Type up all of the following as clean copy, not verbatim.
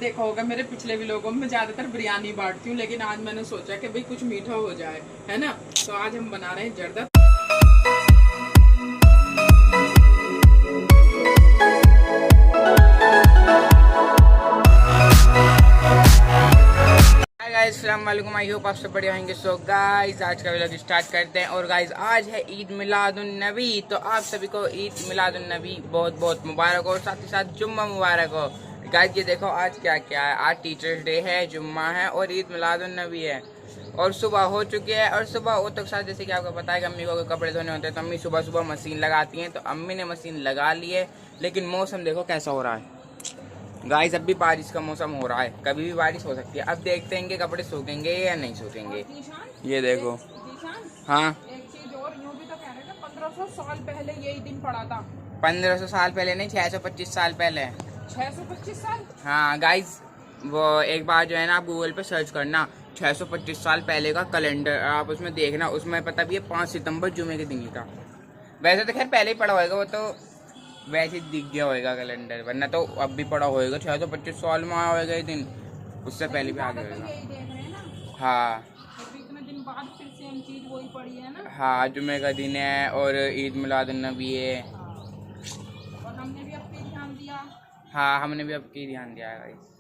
देखा होगा मेरे पिछले व्लॉगों में ज्यादातर बिरयानी बांटती हूँ, लेकिन आज मैंने सोचा कि भाई कुछ मीठा हो जाए, है ना। तो आज हम बना रहे हैं जर्दा। गाइस अस्सलाम वालेकुम, आई होप आप सब बढ़िया होंगे। सो गाइस आज का व्लॉग स्टार्ट करते हैं। और गाइस आज है ईद मिलादुन नबी, तो आप सभी को ईद मिलादुन नबी बहुत बहुत मुबारक हो और साथ ही साथ जुम्मा मुबारक हो। गाइस ये देखो आज क्या क्या है, आज टीचर्स डे है, जुम्मा है और ईद मिलादुन नबी है। और सुबह हो चुकी है और सुबह वो तक साथ जैसे कि आपको पता है कि अम्मी को कपड़े धोने होते हैं तो अम्मी सुबह सुबह मशीन लगाती हैं, तो अम्मी ने मशीन लगा ली है। लेकिन मौसम देखो कैसा हो रहा है गाइस, अब भी बारिश का मौसम हो रहा है, कभी भी बारिश हो सकती है। अब देखते हैं कि कपड़े सूखेंगे या नहीं सूखेंगे। ये देखो। हाँ, एक चीज और, यूं भी तो कह रहे थे 1500 साल पहले यही दिन पड़ा था। 1500 साल पहले नहीं, 625 साल पहले। 625 साल। हाँ गाइस, वो एक बार जो है ना आप गूगल पे सर्च करना 625 साल पहले का कैलेंडर, आप उसमें देखना, उसमें पता भी है 5 सितंबर जुमे के दिन ही था। वैसे तो खैर पहले ही पड़ा होगा, वो तो वैसे ही दिख गया होगा कैलेंडर, वरना तो अब भी पड़ा होगा। 625 साल में होगा ये दिन, उससे पहले भी आ गया होगा। हाँ इतने दिन बाद फिर सेम चीज वही पड़ी है ना। हाँ, जुमे का दिन है और ईद मिलादुन नबी है। और हमने भी अब पे ध्यान दिया। हाँ, हमने भी अब की ध्यान दिया है गाइस।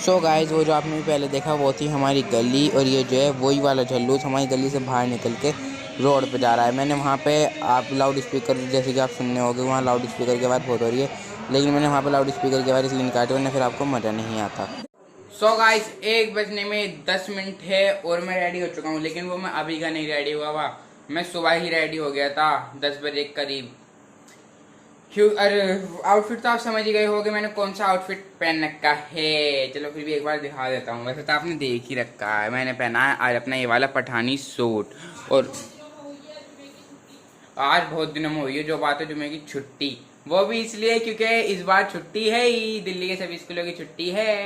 सो गाइस, वो जो आपने पहले देखा वो थी हमारी गली, और ये जो है वही वाला झल्लूस हमारी गली से बाहर निकल के रोड पे जा रहा है। मैंने वहाँ पे आप लाउड स्पीकर जैसे कि आप सुनने होगे, वहाँ लाउड स्पीकर की बात बहुत हो रही है, लेकिन मैंने वहाँ पे लाउड स्पीकर की बात इसलिए निकाली वरना फिर आपको मज़ा नहीं आता। सो गाइस, 1 बजने में 10 मिनट है और मैं रेडी हो चुका हूँ, लेकिन वो मैं अभी का नहीं रेडी हुआ हुआ, मैं सुबह ही रेडी हो गया था 10 बजे के करीब। क्यों? अरे आउटफिट तो आप समझ ही गए होगे मैंने कौन सा आउटफिट पहन रखा है। चलो फिर भी एक बार दिखा देता हूँ। वैसे तो आपने देख ही रखा है, मैंने पहना है आज अपना ये वाला पठानी सूट। और आज बहुत दिनों में हुई है जो बात है जुमे की छुट्टी, वो भी इसलिए क्योंकि इस बार छुट्टी है ही, दिल्ली के सभी स्कूलों की छुट्टी है।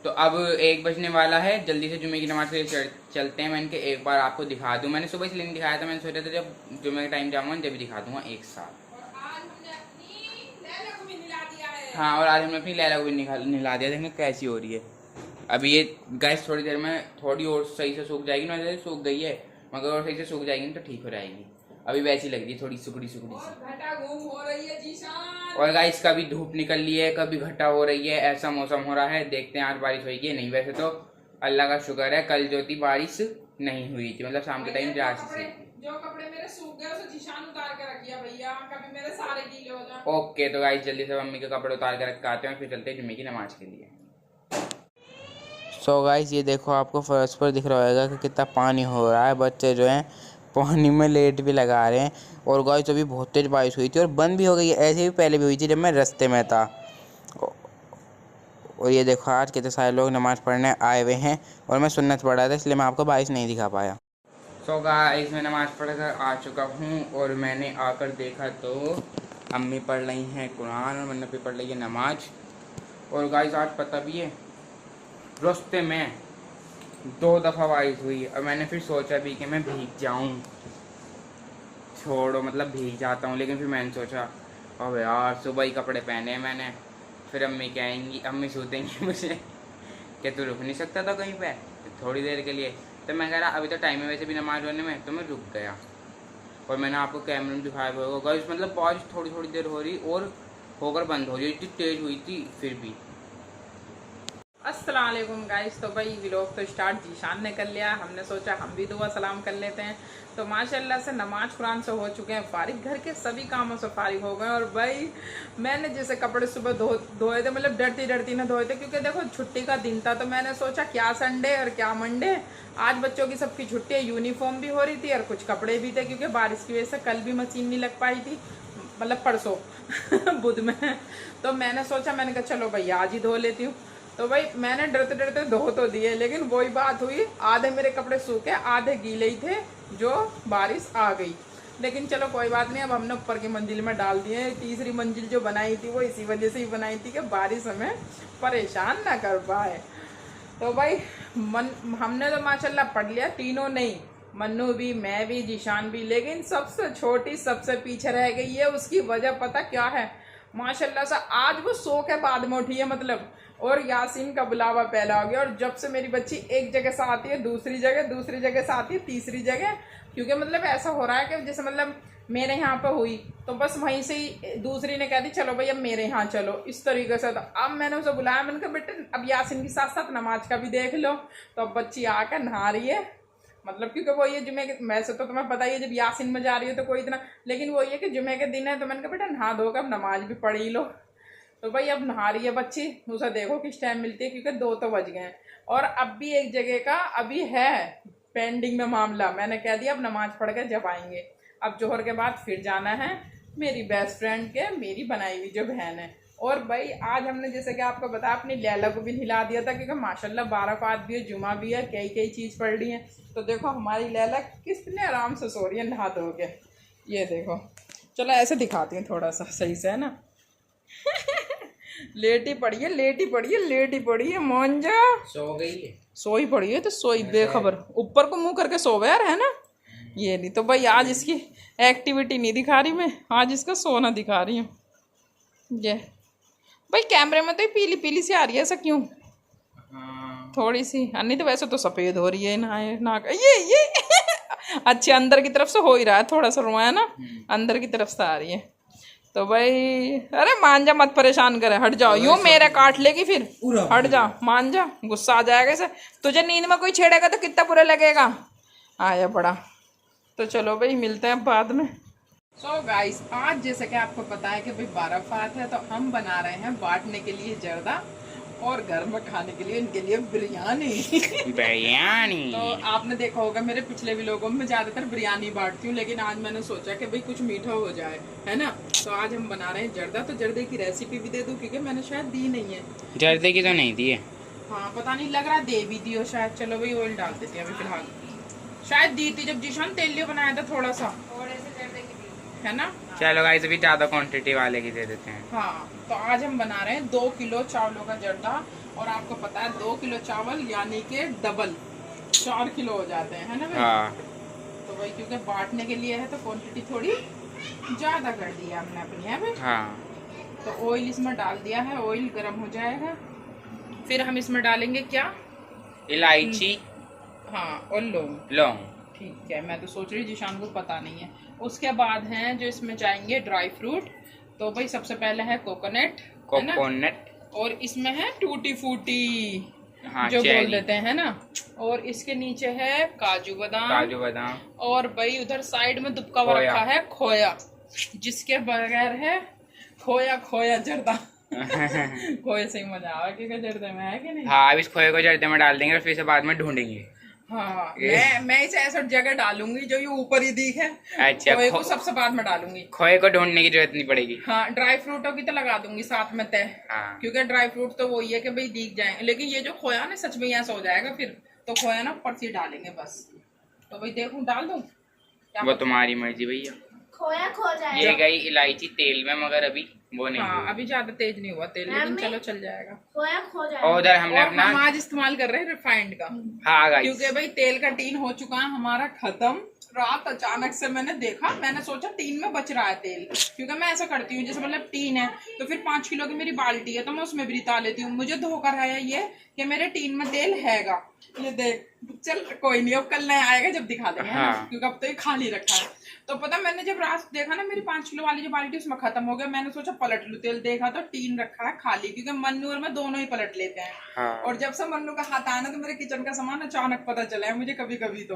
तो अब 1 बजने वाला है, जल्दी से जुमे की नमाज के लिए चलते हैं। मैंने एक बार आपको दिखा दूं, मैंने सुबह इसलिए नहीं दिखाया था, मैंने सोचा था जब जुमे का टाइम जाऊंगा जब दिखा दूंगा एक साथ। हाँ, और आज हमने अपनी लैला को भी नहला दिया, देखने कैसी हो रही है। अभी ये गैस थोड़ी देर में थोड़ी और सही से सूख जाएगी ना, जैसे सूख गई है, मगर और सही से सूख जाएगी तो ठीक हो जाएगी। अभी वैसी लग रही है, थोड़ी सुकड़ी सुकड़ी सी। और गाइस कभी धूप निकल रही है, कभी घटा हो रही है, ऐसा मौसम हो रहा है। देखते हैं आज बारिश होगी नहीं। वैसे तो अल्लाह का शुक्र है कल जो थी बारिश नहीं हुई थी, मतलब शाम के टाइम जा सी। जो कपड़े मेरे सूख गए उसे जीशान उतार के रखिए भैया, कभी मेरे सारे गीले हो जाए। ओके, तो गाइस जल्दी से मम्मी के कपड़े उतार के रखाते हैं, फिर चलते हैं जुम्मे की नमाज के लिए। सो गाइस ये देखो, आपको फर्श पर दिख रहा होगा कि कितना पानी हो रहा है। बच्चे जो हैं पानी में लेट भी लगा रहे हैं। और गाइस अभी बहुत तेज बारिश हुई थी और बंद भी हो गई है, ऐसे भी पहले भी हुई थी जब मैं रास्ते में था। और ये देखो आज कितने सारे लोग नमाज़ पढ़ने आए हुए हैं और मैं सुन्नत पढ़ रहा था, इसलिए मैं आपको बारिश नहीं दिखा पाया। सो गाइस मैं नमाज़ पढ़ कर आ चुका हूँ और मैंने आकर देखा तो अम्मी पढ़ रही हैं कुरान और मन्ना भी पढ़ रही है नमाज। और गाइस आज पता भी है रास्ते में 2 दफ़ा बारिश हुई और मैंने फिर सोचा भी कि मैं भीग जाऊँ, छोड़ो मतलब भीग जाता हूँ, लेकिन फिर मैंने सोचा अब यार सुबह ही कपड़े पहने हैं मैंने, फिर अम्मी कहेंगी, अम्मी सोचेंगी मुझे कि तू रुक नहीं सकता था कहीं पे थोड़ी देर के लिए। तो मैं कह रहा अभी तो टाइम है वैसे भी नमाज होने में, तो मैं रुक गया। और मैंने आपको कैमरे में दिखाया होगा गाइस, मतलब बारिश थोड़ी थोड़ी देर हो रही और होकर बंद हो रही, इतनी तेज़ हुई थी फिर भी। अस्सलाम वालेकुम गाइस, तो भाई व्लॉग तो स्टार्ट जीशान ने कर लिया, हमने सोचा हम भी दुआ सलाम कर लेते हैं। तो माशाल्लाह से नमाज कुरान से हो चुके हैं फारिग, घर के सभी कामों से फारिग हो गए। और भाई मैंने जैसे कपड़े सुबह धोए थे, मतलब डरती डरती ना धोए थे, क्योंकि देखो छुट्टी का दिन था। तो मैंने सोचा क्या संडे और क्या मंडे, आज बच्चों की सबकी छुट्टी है, यूनिफॉर्म भी हो रही थी और कुछ कपड़े भी थे, क्योंकि बारिश की वजह से कल भी मशीन नहीं लग पाई थी। मतलब परसों बुध में। तो मैंने सोचा, मैंने कहा चलो भाई आज ही धो लेती हूँ। तो भाई मैंने डरते डरते धो तो दिए, लेकिन वही बात हुई, आधे मेरे कपड़े सूखे आधे गीले ही थे, जो बारिश आ गई। लेकिन चलो कोई बात नहीं, अब हमने ऊपर की मंजिल में डाल दिए। तीसरी मंजिल जो बनाई थी वो इसी वजह से ही बनाई थी कि बारिश हमें परेशान ना कर पाए। तो भाई हमने तो माशाल्लाह पढ़ लिया, तीनों नहीं, मन्नू भी, मैं भी, जीशान भी, लेकिन सबसे छोटी सबसे पीछे रह गई है। उसकी वजह पता क्या है? माशाल्लाह से आज वो सो के बाद में उठी है मतलब, और यासीन का बुलावा पहला हो गया। और जब से मेरी बच्ची एक जगह से आती है दूसरी जगह से आती है तीसरी जगह, क्योंकि मतलब ऐसा हो रहा है कि जैसे मतलब मेरे यहाँ पे हुई तो बस वहीं से ही दूसरी ने कह दी चलो भाई अब मेरे यहाँ चलो, इस तरीके से। तो अब मैंने उसे बुलाया, मैंने कहा बेटे अब यासीन के साथ साथ नमाज का भी देख लो। तो अब बच्ची आकर नहा रही है, मतलब क्योंकि वो ये जुमे के, वैसे तो तुम्हें पता ही है जब यासीन में जा रही हो तो कोई इतना, लेकिन वो ये कि जुमे के दिन है तो मैंने कहा बेटा नहा धोकर अब नमाज भी पढ़ ही लो। तो भाई अब नहा रही है बच्ची, उसे देखो किस टाइम मिलती है, क्योंकि 2 तो बज गए हैं। और अब भी एक जगह का अभी है पेंडिंग में मामला, मैंने कह दिया अब नमाज पढ़ के जब आएंगे। अब जोहर के बाद फिर जाना है मेरी बेस्ट फ्रेंड के, मेरी बनाई हुई जो बहन है। और भाई आज हमने जैसे कि आपको बताया अपनी लैला को भी हिला दिया था, क्योंकि माशाल्लाह बारात भी है, जुमा भी है, कई कई चीज़ पढ़ रही है। तो देखो हमारी लैला कितने आराम से सो रही है नहा धो के, ये देखो। चलो ऐसे दिखाती हूँ थोड़ा सा सही से, है ना। लेटी पड़ी है मोंजा, सो गई है, सोई पड़ी है तो सोई बेखबर, ऊपर को मुंह करके सो गया है ना। ये नहीं तो भाई आज इसकी एक्टिविटी नहीं दिखा रही मैं, आज इसका सोना दिखा रही हूँ। ये भाई कैमरे में तो पीली पीली सी आ रही है, ऐसा क्यों? हाँ। थोड़ी सी, नहीं तो वैसे तो सफेद हो रही है नाक ये अच्छे अंदर की तरफ से हो ही रहा है, थोड़ा सा रुआ है ना, अंदर की तरफ से आ रही है। तो भाई अरे मान जा, मत परेशान करे, हट जाओ, यूं मेरे काट लेगी फिर, हट जा, मान जा, गुस्सा आ जाएगा इसे। तुझे नींद में कोई छेड़ेगा तो कितना बुरा लगेगा, आया बड़ा। तो चलो भाई मिलते हैं बाद में। सो गाइस आज जैसे कि आपको पता है कि भाई बारात है, तो हम बना रहे हैं बांटने के लिए जर्दा और घर में खाने के लिए इनके लिए बिरयानी। तो आपने देखा होगा मेरे पिछले व्लॉगों में ज्यादातर बिरयानी बांटती हूँ, लेकिन आज मैंने सोचा कि भाई कुछ मीठा हो जाए, है ना। तो आज हम बना रहे हैं जर्दा। तो जर्दे की रेसिपी भी दे दूँ, क्योंकि मैंने शायद दी नहीं है। जर्दे की तो नहीं दी है, हाँ पता नहीं, लग रहा दे भी दी हो शायद। चलो भाई ऑयल डाल देते हैं अभी फिलहाल, शायद दी थी जब जीशान तेल लिए बनाया था थोड़ा सा, है ना। चलो गाइस अभी ज्यादा क्वांटिटी वाले की दे देते हैं। हाँ तो आज हम बना रहे हैं 2 किलो चावलों का जर्दा, और आपको पता है 2 किलो चावल यानी कि डबल 4 किलो हो जाते हैं, है ना भाई। हाँ। तो भाई क्योंकि बांटने के लिए है तो क्वांटिटी थोड़ी ज्यादा कर दी है हमने अपनी, है भाई। हाँ। तो ऑयल इसमें डाल दिया है, ऑयल गर्म हो जाएगा, फिर हम इसमें डालेंगे क्या, इलायची, हाँ और लौंग। ठीक है, मैं तो सोच रही जीशान को पता नहीं है। उसके बाद हैं जो इसमें जाएंगे ड्राई फ्रूट। तो भाई सबसे पहले है कोकोनट, और इसमें है टूटी फूटी, हाँ, जो बोल देते हैं ना। और इसके नीचे है काजू बादाम, और भाई उधर साइड में दुबका हुआ रखा है खोया, जिसके बगैर है खोया जर्दा। खोए से ही मजा आवा क्योंकि जर्दे में है कि नहीं। हाँ अब इस खोए को जर्दे में डाल देंगे और फिर से बाद में ढूंढेंगे। हाँ मैं इसे ऐसा जगह डालूंगी जो ये ऊपर ही दिखे। अच्छा, खोए को सबसे बाद में डालूंगी, खोए को ढूंढने की जरूरत नहीं पड़ेगी। हाँ ड्राई फ्रूटों की तो लगा दूंगी साथ में तय। हाँ। क्योंकि ड्राई फ्रूट तो वही है कि भाई दिख जाए, लेकिन ये जो खोया ना सच में ऐसा हो जाएगा फिर, तो खोया ना ऊपर से डालेंगे बस। तो भाई देखूं डाल दूं, वो तुम्हारी मर्जी भैया, खोया खो जाएगा। ये गई इलायची तेल में, मगर अभी वो नहीं। हाँ अभी ज्यादा तेज नहीं हुआ तेल, लेकिन चलो चल जाएगा। खोया खो जाएगा। और उधर हमने अपना हम आज इस्तेमाल कर रहे हैं रिफाइंड का। हाँ गाइस, क्योंकि भाई तेल का टीन हो चुका है हमारा खत्म। रात अचानक से मैंने देखा, मैंने सोचा टीन में बच रहा है तेल, क्योंकि मैं ऐसा करती हूँ जैसे मतलब टीन है तो फिर 5 किलो की मेरी बाल्टी है तो मैं उसमें भी रिता लेती हूँ। मुझे धोखा रहा है ये कि मेरे टीन में तेल हैगा। ये देख, चल कोई नहीं, अब कल नया आएगा जब दिखा देंगे। हाँ। क्योंकि अब तो ये खाली रखा है। तो पता मैंने जब रात देखा ना मेरी 5 किलो वाली जो बाल्टी उसमें खत्म हो गया, मैंने सोचा पलट लूं तेल, देखा तो टीन रखा है खाली, क्योंकि मन्नू और मैं दोनों ही पलट लेते हैं। हाँ। और जब से मन्नू का हाथ आया ना तो मेरे किचन का सामान अचानक पता चला है मुझे कभी कभी।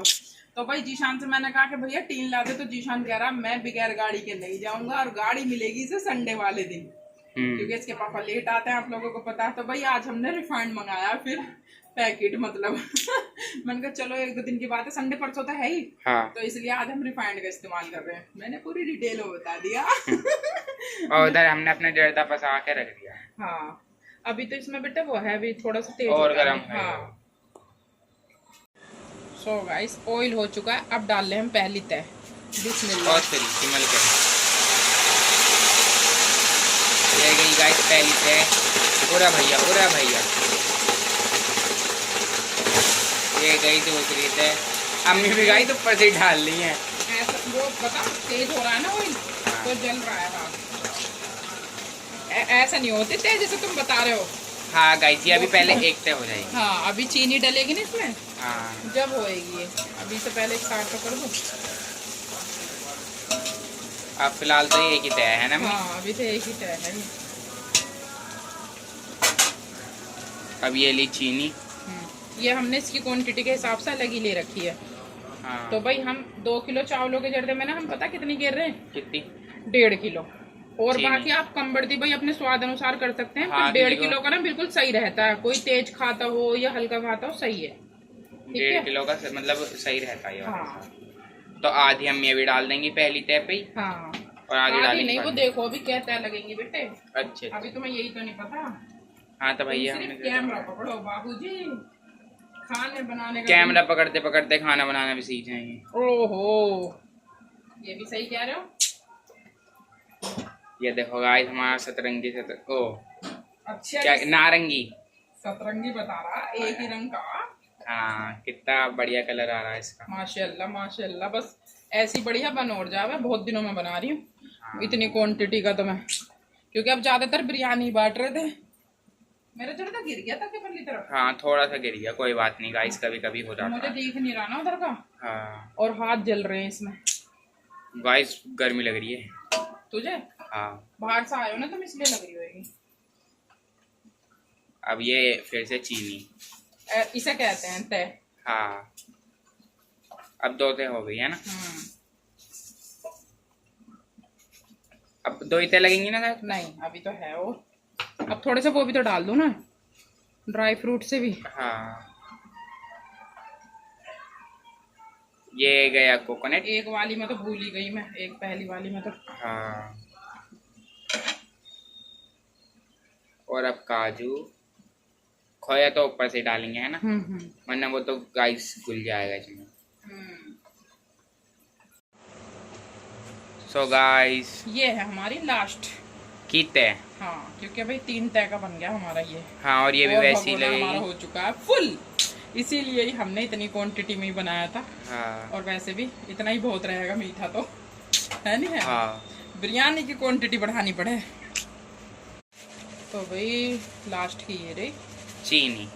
तो भाई जीशान से मैंने कहा कि भैया टीन ला दे, तो जीशान कह रहा मैं बगैर गाड़ी के नहीं जाऊंगा, और गाड़ी मिलेगी इसे संडे वाले दिन, क्योंकि इसके पापा लेट आते हैं, आप लोगों को पता है। तो भाई आज हमने रिफाइंड मंगाया फिर, पैकेट मतलब मैंने कहा चलो एक दो दिन की बात है, संडे परसों तो है ही। हाँ। तो इसलिए आज हम रिफाइंड का इस्तेमाल कर रहे हैं। मैंने पूरी डिटेल में बता दिया। और उधर हमने अपने जर्दा फंसा के रख दिया। हाँ अभी तो इसमें बेटा वो है, अभी थोड़ा सा तेज और होता है। गरम है। हाँ सो गाइस ऑयल हो चुका है, अब डाल ले हम पहली तय। बिस्मिल्लाह। और सिमल के ये गई गाइस पहली तय। पूरा भैया ये गई दूसरी तय। अम्मी भी गई तो ऊपर से ढाल ली है। ऐसा वो बता तेज हो रहा है ना ऑयल, तो जल रहा है। हाँ ऐसा नहीं होती तेज जैसे तुम बता रहे हो। हाँ गाइस ये अभी पहले एक तय हो जाएगी। हाँ अभी चीनी डलेगी ना इसमें। हाँ जब होएगी ये, अभी से पहले स्टार्ट तो कर दो। अब फिलहाल तो ये एक ही तय है ना। हाँ अभी तो एक ही तय है ये। अब ये ली चीनी। ये हमने इसकी क्वांटिटी के हिसाब से अलग ही ले रखी है। हाँ। तो भाई हम 2 किलो चावलों के जर्दे में ना हम पता कितनी घेर रहे हैं? कितनी? 1.5 किलो। और चीनी। बाकी आप कम बढ़ती भाई अपने स्वाद अनुसार कर सकते हैं। हाँ, 1.5 किलो का ना बिल्कुल सही रहता है, कोई तेज खाता हो या हल्का खाता हो सही है। 1.5 किलो का मतलब सही रहता है। हाँ तो आधी हम ये भी डाल देंगी पहली तय पे। हाँ और आधी डालेंगे नहीं, वो देखो अभी क्या तय लगेंगी बेटे। अच्छे। अभी तुम्हें यही तो नहीं पता। हाँ तो भैया सिर्फ कैमरा पकड़ो बाबूजी, खाने बनाने का कैमरा पकड़ते पकड़ते खाना बनाना भी सीख जाएंगे। ओहो ये भी सही कह रहे हो। ये देखो गाइस हमारा सतरंगी ओ अच्छा क्या नारंगी सतरंगी बता रहा, एक ही रंग का। हाँ कितना बढ़िया कलर आ रहा है इसका। माशाल्लाह माशाल्लाह। बस ऐसी बढ़िया बन और जावे। बहुत दिनों में बना रही हूँ। हाँ। इतनी क्वांटिटी का तो मैं, क्योंकि अब ज्यादातर बिरयानी बांट रहे थे। मेरा जरा गिर गया था केवल तरफ। हाँ थोड़ा सा गिर गया, कोई बात नहीं गाइस, कभी कभी हो जाता मुझे है। दिख नहीं रहा ना उधर का। हाँ और हाथ जल रहे हैं इसमें। गाइस गर्मी लग रही है तुझे? हाँ। बाहर से आए हो ना तुम, इसलिए लग रही होगी। अब ये फिर से चीनी। इसे कहते हैं तय। हाँ अब 2 तय हो गई है ना। अब 2 ही तय लगेंगी ना गाइस? नहीं अभी तो है। और अब थोड़े से वो भी तो डाल दो ना, ड्राई फ्रूट से भी। हाँ ये गया कोकोनट। एक वाली में तो भूल ही गई मैं, एक पहली वाली में तो। हाँ और अब काजू खोया तो ऊपर से डालेंगे है ना, वरना वो तो गाइस घुल जाएगा इसमें। सो गाइस ये है हमारी लास्ट की तय। हाँ क्योंकि भाई 3 तय का बन गया हमारा ये। हाँ और ये भी वैसी भगोना हमारा लगेगी। हो चुका है फुल, इसीलिए ही हमने इतनी क्वांटिटी में ही बनाया था। हाँ और वैसे भी इतना ही बहुत रहेगा मीठा तो, है नहीं है। हाँ बिरयानी की क्वांटिटी बढ़ानी पड़े। तो भाई लास्ट की ये रही चीनी।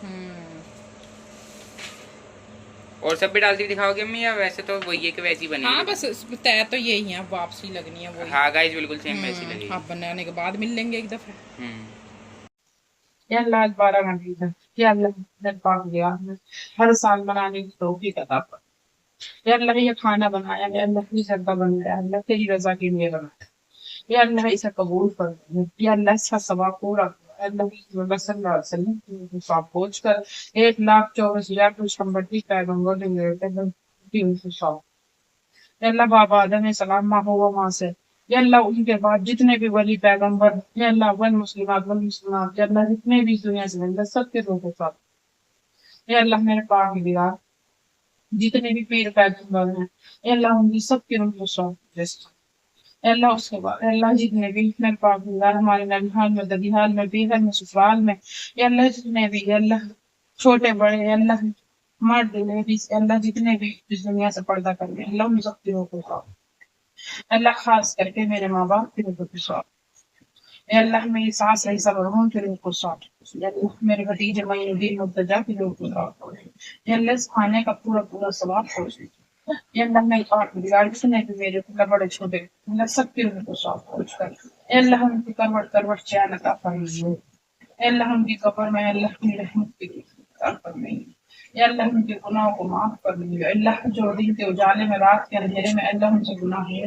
और सब भी डालती दिखाओगे अम्मी, या वैसे तो वही है कि वैसी बनेगी? हाँ बस तय तो यही है, अब वापसी लगनी है वही। हाँ गाइस बिल्कुल सेम वैसी लगेगी। अब बनाने के बाद मिल लेंगे एक दफे। या अल्लाह आज 12 घंटे तक या अल्लाह पाक दिया हर साल बनाने की तौफीक अता फरमा। या अल्लाह ये खाना बनाया, या अल्लाह की सदका बन गया, अल्लाह तेरी रजा के लिए बनाया। या अल्लाह इसे कबूल कर, या अल्लाह इसका सवाब पूरा कर। अल्लाह सल्लल्लाहु अलैहि वसल्लम साहब पहुंच कर 1,24,632 पैगंबर ने अल्लाह बाबा आदम सलाम माँ हुआ माँ से, या अल्लाह उनके बाद जितने भी वली पैगंबर, या अल्लाह वन मुस्लिमात, या अल्लाह जितने भी दुनिया से अंदर सबके रूह के साथ, या अल्लाह मेरे पाक दिया जितने भी पीर पैगंबर हैं, या अल्लाह उनकी सबके रूह के साथ। अल्लाह उसके बाद अल्लाह जितने भी मेरे पाक दिया हमारे ननिहाल में, ददिहाल में, बेहल में, ससुराल में, या अल्लाह जितने भी अल्लाह छोटे बड़े अल्लाह मर्द लेडीज अल्लाह जितने भी इस दुनिया से पर्दा कर गए, अल्लाह उन सबके रूह के साथ। अल्लाह खास करके मेरे माँ बाप के रूह के साथ। अल्लाह मेरी सास रही सब के रूह को साथ। मेरे भतीजे मईनुद्दीन मुर्तजा के रूह को साथ। अल्लाह इस खाने का पूरा पूरा सवाब पहुंचे। अल्लाह मैं बिगाड़ जितने भी मेरे बड़े छोटे अल्लाह सबके रूह को साफ पहुंच कर अल्लाह उनकी करवट करवट चैन अता फरमाइए। अल्लाह उनकी कब्र में अल्लाह की रहमत की अता फरमाइए। अल्लाह उनके गुनाहों को माफ कर दीजिए। अल्लाह जो दिन के उजाले में रात के अंधेरे में अल्लाह उनसे गुनाह है,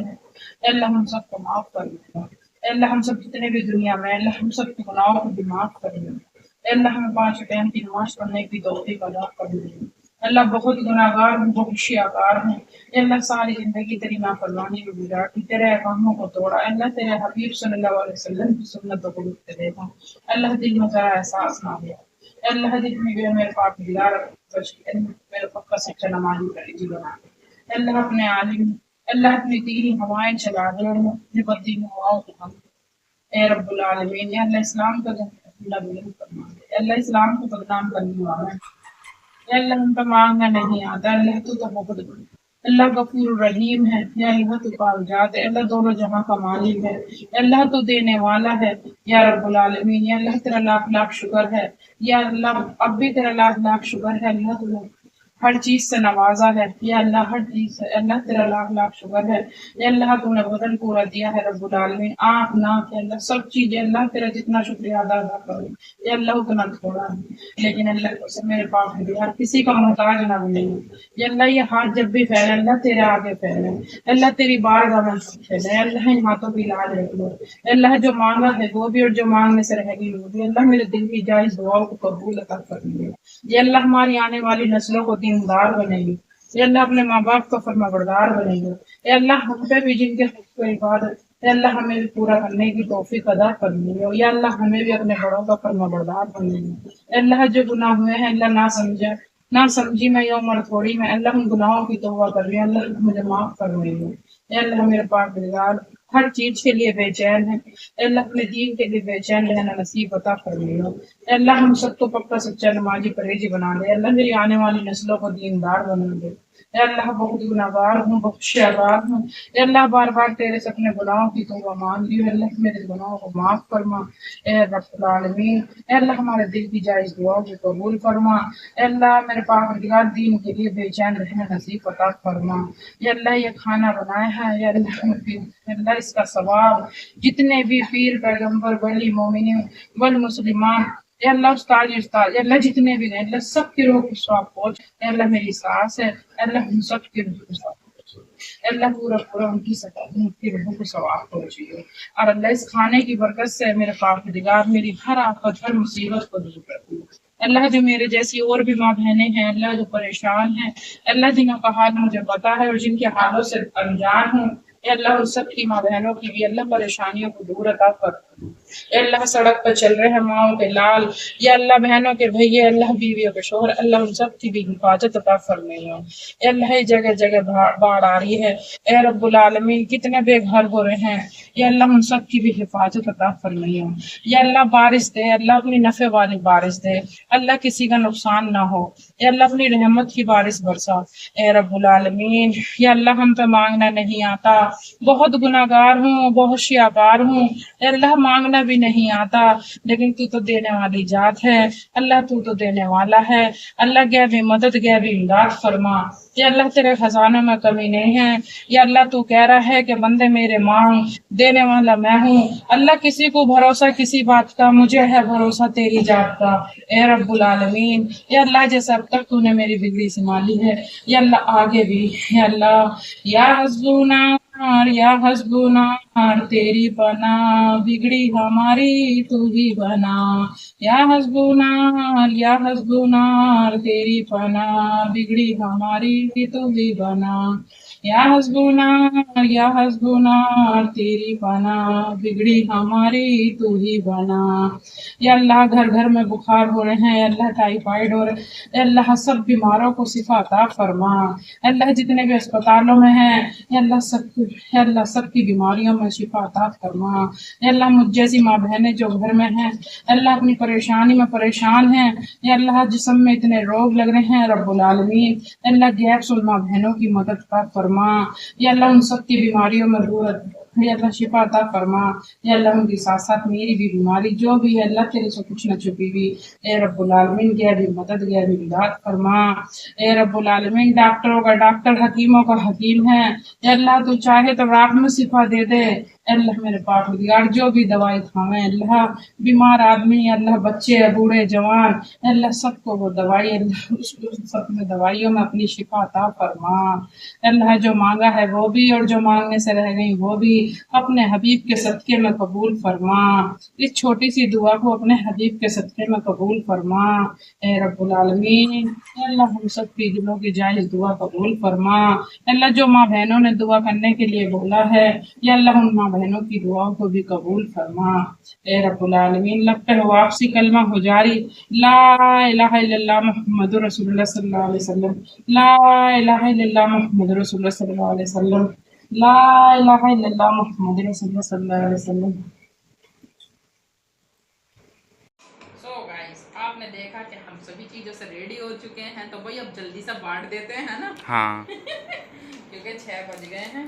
अल्लाह हम सबको माफ कर दीजिए। अल्लाह हम सब जितने भी दुनिया में अल्लाह हम सब के गुनाहों को भी माफ कर दीजिए। अल्लाह हमें 5 टाइम की नमाज पढ़ने की तौफीक अता फरमाए। अल्लाह बहुत गुनाहगार हूँ, बहुत शियाकार हूँ। अल्लाह सारी जिंदगी तेरी नाफरमानी में गुजारी, तेरे अहकामों को तोड़ा। अल्लाह तेरे हबीब सल्लल्लाहु अलैहि वसल्लम की सुन्नतों को लुत्फ देखा। अल्लाह दिल में जरा एहसास ना हुआ। अल्लाह दिल में भी मेरे पाक दिलार मेरे पक्का सच्चा नमाजी करेगी बना दे। अल्लाह अपने आलिम, अल्लाह अपनी तीन हवाएं चला दे और अपनी बदीन हवाओं को हम ए रब्बुल आलमीन, या अल्लाह इस्लाम का अल्लाह बुलंद फरमा दे। अल्लाह इस्लाम को बदनाम करने वाला है, या अल्लाह हम पे मांगना नहीं आता। अल्लाह तू तो बहुत बड़ा, अल्लाह गफूर रहीम है। या अल्लाह तू कागजात है, अल्लाह दोनों जहां का मालिक है। या अल्लाह तू देने वाला है। या रब्बुल आलमीन, या अल्लाह तेरा लाख लाख शुक्र है। या अल्लाह अब भी तेरा लाख लाख शुक्र है। अल्लाह तू हर चीज से नवाजा है। या अल्लाह हर चीज से अल्लाह तेरा लाख लाख शुक्र है। या अल्लाह तूने बदन पूरा दिया है रब्बुल आलमीन, आँख नाक अल्लाह सब चीजें अल्लाह तेरा जितना शुक्रिया अदा अदा करो, या अल्लाह उतना थोड़ा है। लेकिन अल्लाह से मेरे पास है यार, किसी का मोहताज ना बने। या अल्लाह ये हाथ जब भी फैले अल्लाह तेरे आगे फैले, अल्लाह तेरी बारगाह में फैले। अल्लाह इन हाथों की लाज रख लो। अल्लाह जो मांगा है वो भी और जो मांगने से रह गई वो भी। अल्लाह मेरे दिल की जायज दुआओं को कबूल अता फरमाइए। या अल्लाह हमारी आने वाली नस्लों को दीनदार बनेगी। या अल्लाह अपने माँ बाप का फरमाबरदार बनेगी। या अल्लाह हम पे भी जिनके हक को इबादत, या अल्लाह हमें भी पूरा करने की तौफीक अदा फरमाइए। या अल्लाह हमें भी अपने बड़ों का फरमाबरदार बनेगी। अल्लाह जो गुनाह हुए हैं अल्लाह ना समझा ना समझी मैं यौम और थोड़ी में, अल्लाह उन गुनाहों की तौबा कर रही है। अल्लाह मुझे माफ फरमाइए। या अल्लाह मेरे पाक दिलदार हर चीज के लिए बेचैन है। अल्लाह अपने दीन के लिए बेचैन रहना नसीब अता फरमाइए। अल्लाह हम सबको पक्का सच्चा नमाजी परहेजी बना दे। अल्लाह मेरी आने वाली नस्लों को दीनदार बना दे। या अल्लाह बहुत गुनाहगार हूँ, बहुत शर्रार हूँ। या अल्लाह बार बार तेरे से अपने गुनाहों की तौबा मांग रही हूँ। अल्लाह मेरे गुनाहों को माफ फरमा ए रब्बुल आलमीन। ए अल्लाह हमारे दिल की जायज दुआओं को कबूल फरमा। ए अल्लाह मेरे पाक दीन के लिए बेचैन रहना नसीब अता फरमा। या अल्लाह ये खाना बनाया है, या अल्लाह इसका सवाब जितने भी पीर पैगम्बर वली मोमिन वल मुसलिमान, या अल्लाह उस्ताद उस्ताद, या अल्लाह जितने भी हैं अल्लाह सबकी रूह को सवाब पहुंच। या अल्लाह मेरी सांस है, अल्लाह हम सब की रूह को सवाब पहुंचे। अल्लाह पूरा पूरा उनकी रूह को सवाब पहुंचिए। और अल्लाह इस खाने की बरकत से मेरे पाक मेरी हर आफत हर मुसीबत को दूर कर दिए। अल्लाह जो मेरे जैसी और भी माँ बहनें हैं अल्लाह जो परेशान हैं, अल्लाह जिनका हाल मुझे पता है और जिनके हालों से अनजान हूँ, या अल्लाह उन सब की माँ बहनों की भी अल्लाह परेशानियों को दूर अता कर। अल्लाह सड़क पर चल रहे हैं माओ के लाल, या अल्लाह बहनों के भैया, अल्लाह बीवियों के शोहर, अल्लाह उन सब की भी हिफाजत अता फरमाइए। अल्लाह जगह जगह बाढ़ आ रही है, ए रब्बुल आलमीन कितने बेघर हो रहे हैं, या अल्लाह उन सब की भी हिफाजत अता फरमाइए। या अल्लाह बारिश दे, अल्लाह अपनी नफे वाली बारिश दे, अल्लाह किसी का नुकसान ना हो। या अल्लाह अपनी रहमत की बारिश बरसा ए रब्बुल आलमीन। या अल्लाह हम पे मांगना नहीं आता, बहुत गुनाहगार हूँ, बहुत शियाकार हूँ। अल्लाह मांगना भी नहीं आता, लेकिन तू तो देने वाली जात है। अल्लाह तू तो देने वाला है। अल्लाह गैर भी मदद गैर भी इमदाद फरमा। या अल्लाह तेरे खजानों में कमी नहीं है। या अल्लाह तू कह रहा है कि बंदे मेरे मांग, देने वाला मैं हूँ। अल्लाह किसी को भरोसा किसी बात का, मुझे है भरोसा तेरी जात का ए रब्बुल आलमीन। या अल्लाह जैसे अब तक तूने मेरी बिगड़ी संभाली है, या अल्लाह आगे भी। या अल्लाह या हस्बुना या हस्बुना तेरी बना, बिगड़ी हमारी तू ही बना। या हस्बुना तेरी पना, बिगड़ी हमारी तू ही बना। या हस्बुना तेरी पना, बिगड़ी हमारी तू ही बना। या अल्लाह घर घर में बुखार हो रहे हैं, अल्लाह टाइफाइड हो रहे हैं, अल्लाह सब बीमारों को शिफा अता फरमा। अल्लाह जितने भी अस्पतालों में हैं, अल्लाह सबकी बीमारियों में शिफा अता फरमा। अल्लाह मुझ जैसी माँ बहनें जो घर में हैं, अल्लाह अपनी परेशानी में परेशान हैं, या अल्लाह जिस्म में इतने रोग लग रहे हैं रब्बुल आलमीन, अल्लाह गैर सुन माँ बहनों की मदद का फरमा। या अल्लाह उन सब की बीमारियों में दूर, या अल्लाह शिफा अता फरमा। या अल्लाह उनके साथ साथ मेरी भी बीमारी जो भी है अल्लाह तेरे से कुछ न छुपी हुई ए रब्बुल आलमीन, गैर भी मदद गैर भी इमदाद फरमा। ए रब्बुल आलमीन डॉक्टरों का डॉक्टर, हकीमों का हकीम है, या अल्लाह तू चाहे तो रात में शिफा दे दे। अल्लाह मेरे पाठगार जो भी दवाई खावे अल्लाह, बीमार आदमी अल्लाह, बच्चे बूढ़े जवान अल्लाह, सबको वो दवाई अल्लाह, उस सब में दवाइयों में अपनी शिफा अता फरमा। अल्लाह जो मांगा है वो भी और जो मांगने से रह गई वो भी अपने हबीब के सदके में कबूल फरमा। इस छोटी सी दुआ को अपने हबीब के सदके में कबूल फरमा। ए रब्बुल आलमीन, अल्लाह हम सब की दिलों की जायज दुआ कबूल फरमा। अल्लाह जो माँ बहनों ने दुआ करने के लिए बोला है, या अल्लाह उन माँ बहनों की दुआओं को भी कबूल फरमा। ए रब्बुल आलमीन, लगता है वापसी कलमा हो जारी, ला इलाहा इल्लल्लाह मुहम्मदुर रसूलुल्लाह सल्लल्लाहु अलैहि वसल्लम, ला इलाहा इल्लल्लाह मुहम्मदुर रसूलुल्लाह सल्लल्लाहु अलैहि वसल्लम, ला इलाहा इल्लल्लाह मुहम्मदुर रसूलुल्लाह सल्लल्लाहु अलैहि वसल्लम। सो गाइस, आपने देखा कि हम सभी चीजों से रेडी हो चुके हैं, तो भाई अब जल्दी से बांट देते हैं ना। हाँ। क्योंकि 6 बज गए हैं,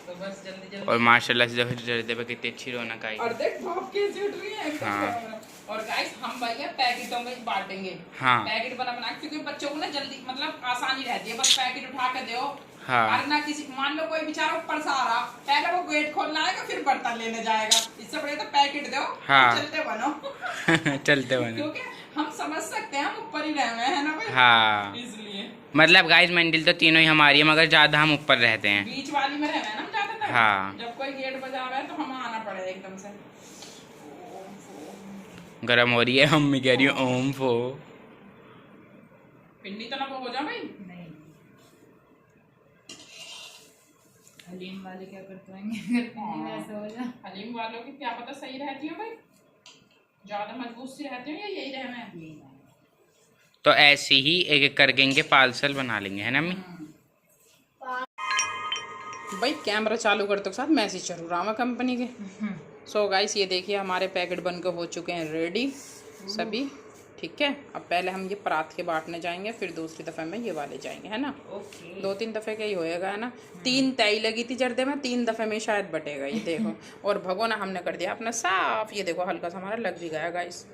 तो बस जल्दी जल्दी। और माशाल्लाह से देखो जल्दी पे कितनी अच्छी रौनक आई। और देख भाप कैसे उठ रही है एकदम। हाँ। और गाइस हम भैया पैकेटों में बांटेंगे। हाँ। पैकेट बना बना, क्योंकि बच्चों को ना जल्दी मतलब आसानी रहती है, बस पैकेट उठा के दो। हाँ। और ना किसी, मान लो कोई बेचारा ऊपर से आ रहा, पहले वो गेट खोलना आएगा फिर बर्तन लेने जाएगा, इससे बढ़िया तो पैकेट दो। हाँ। चलते बनो। चलते बनो, क्योंकि हम समझ सकते हैं हम ऊपर ही रहे हुए हैं ना भाई। हाँ। इसलिए मतलब गाइस मंजिल तो तीनों ही हमारी है, मगर ज्यादा हम ऊपर रहते हैं। बीच वाली में रहना है ना हम ज्यादातर। हाँ। जब कोई गेट बजा रहा है तो हमें आना पड़ेगा एकदम से। गरम हो रही है, मम्मी कह रही है ओम फो। पिन्नी तो ना वो हो जा भाई। नहीं, हलीम वाले क्या करते होंगे अगर पिन्नी में ऐसा हो जाए। हलीम वालों की क्या पता सही रहती है भाई, ज्यादा मजबूत सी रहती है या यही रहना है। यही बात। तो ऐसे ही एक एक करके इनके पार्सल बना लेंगे, है ना मम्मी? भाई कैमरा चालू करते के साथ मैसेज जरूर आवा कंपनी के। सो गाइस ये देखिए हमारे पैकेट बनकर हो चुके हैं रेडी सभी, ठीक है। अब पहले हम ये परात के बांटने जाएंगे, फिर दूसरी दफ़े में ये वाले जाएंगे, है ना। ओके। 2-3 दफ़े का ही होएगा, है ना। 3 तय लगी थी जर्दे में, 3 दफ़े में शायद बटेगा ये देखो। और भगोना हमने कर दिया अपना साफ, ये देखो हल्का सा हमारा लग भी गया गाइस।